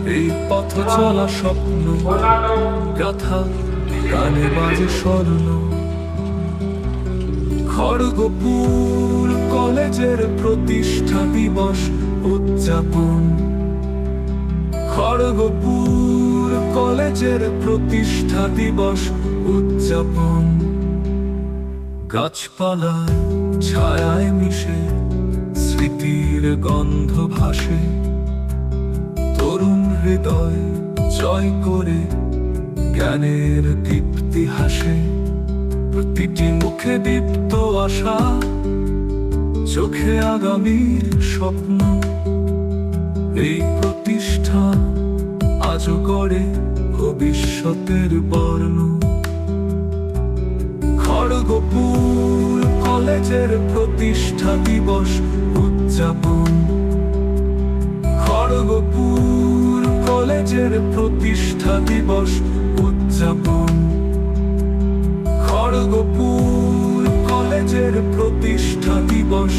এই পথ চলা স্বপ্ন গাথা গানে বাজে স্বর্ণ। খড়গপুর কলেজের প্রতিষ্ঠা দিবস উদযাপন। খড়গপুর কলেজের প্রতিষ্ঠা দিবস উদযাপন। গাছপালার ছায়ায় মিশে স্মৃতির গন্ধ ভাসে। তরুণ হৃদয় জয় করে জ্ঞানের দীপ্তি হাসে। প্রতিটি মুখে দীপ্ত আশা, চোখে আগামীর স্বপ্ন। এই প্রতিষ্ঠান আজও গড়ে ভবিষ্যতের বর্ণ। খড়গপুর কলেজের প্রতিষ্ঠা দিবস উদযাপন। খড়গপুর কলেজের প্রতিষ্ঠা দিবস উদযাপন। খড়গপুর কলেজের প্রতিষ্ঠা দিবস